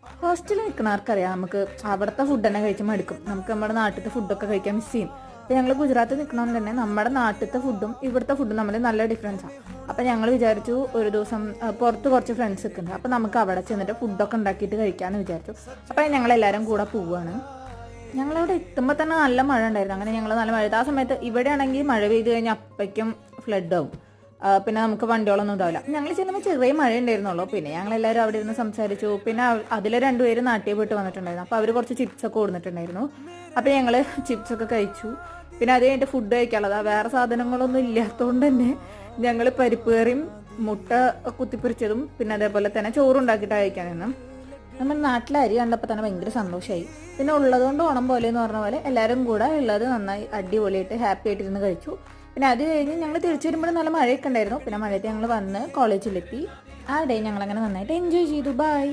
ഹോസ്റ്റലിൽ നിൽക്കുന്നവർക്കറിയാം നമുക്ക് അവിടുത്തെ ഫുഡ് തന്നെ കഴിച്ച് മടുക്കും. നമുക്ക് നമ്മുടെ നാട്ടിലത്തെ ഫുഡൊക്കെ കഴിക്കാൻ മിസ് ചെയ്യും. അപ്പോൾ ഞങ്ങൾ ഗുജറാത്തിൽ നിൽക്കണമെന്ന് തന്നെ നമ്മുടെ നാട്ടിലത്തെ ഫുഡും ഇവിടുത്തെ ഫുഡും തമ്മിൽ നല്ല ഡിഫറൻസാണ്. അപ്പോൾ ഞങ്ങൾ വിചാരിച്ചു ഒരു ദിവസം പുറത്ത് കുറച്ച് ഫ്രണ്ട്സ് ഒക്കെ ഉണ്ട്, അപ്പോൾ നമുക്ക് അവിടെ ചെന്നിട്ട് ഫുഡൊക്കെ ഉണ്ടാക്കിയിട്ട് കഴിക്കാമെന്ന് വിചാരിച്ചു. അപ്പോൾ ഞങ്ങളെല്ലാവരും കൂടെ പോവുകയാണ്. ഞങ്ങളവിടെ എത്തുമ്പോൾ തന്നെ നല്ല മഴ ഉണ്ടായിരുന്നു. അങ്ങനെ ഞങ്ങൾ നല്ല മഴ, ആ സമയത്ത് ഇവിടെയാണെങ്കിൽ മഴ പെയ്ത് കഴിഞ്ഞാൽ അപ്പയ്ക്കും ഫ്ലഡ് ആവും. പിന്നെ നമുക്ക് വണ്ടികളൊന്നും ഉണ്ടാവില്ല. ഞങ്ങൾ ചെല്ലുമ്പോൾ ചെറിയ മഴ ഉണ്ടായിരുന്നുള്ളൂ. പിന്നെ ഞങ്ങളെല്ലാവരും അവിടെ ഇരുന്ന് സംസാരിച്ചു. പിന്നെ അതിൽ രണ്ടുപേരും നാട്ടിൽ പോയിട്ട് വന്നിട്ടുണ്ടായിരുന്നു. അപ്പോൾ അവർ കുറച്ച് ചിപ്സൊക്കെ കൊടുത്തിട്ടുണ്ടായിരുന്നു. അപ്പോൾ ഞങ്ങൾ ചിപ്സൊക്കെ കഴിച്ചു. പിന്നെ അത് കഴിഞ്ഞിട്ട് ഫുഡ് കഴിക്കാനുള്ളത് വേറെ സാധനങ്ങളൊന്നും ഇല്ലാത്തതുകൊണ്ട് തന്നെ ഞങ്ങൾ പരിപ്പ് കറിയും മുട്ട കുത്തിപ്പൊരിച്ചതും പിന്നെ അതേപോലെ തന്നെ ചോറുണ്ടാക്കിയിട്ടാണ് കഴിക്കാനായിരുന്നു. നമ്മുടെ നാട്ടിലെ അരി കണ്ടപ്പോൾ തന്നെ ഭയങ്കര സന്തോഷമായി. പിന്നെ ഉള്ളതുകൊണ്ട് ഓണം പോലെ എന്ന് പറഞ്ഞ പോലെ എല്ലാവരും കൂടെ ഉള്ളത് നന്നായി അടിപൊളിയായിട്ട് ഹാപ്പി ആയിട്ടിരുന്ന് കഴിച്ചു. പിന്നെ അത് കഴിഞ്ഞ് ഞങ്ങൾ തിരിച്ചു വരുമ്പോഴും നല്ല മഴയൊക്കെ ഉണ്ടായിരുന്നു. പിന്നെ മഴയത്ത് ഞങ്ങൾ വന്ന് കോളേജിലെത്തി. ആ ഡേ ഞങ്ങളങ്ങനെ നന്നായിട്ട് എൻജോയ് ചെയ്തു. ബൈ.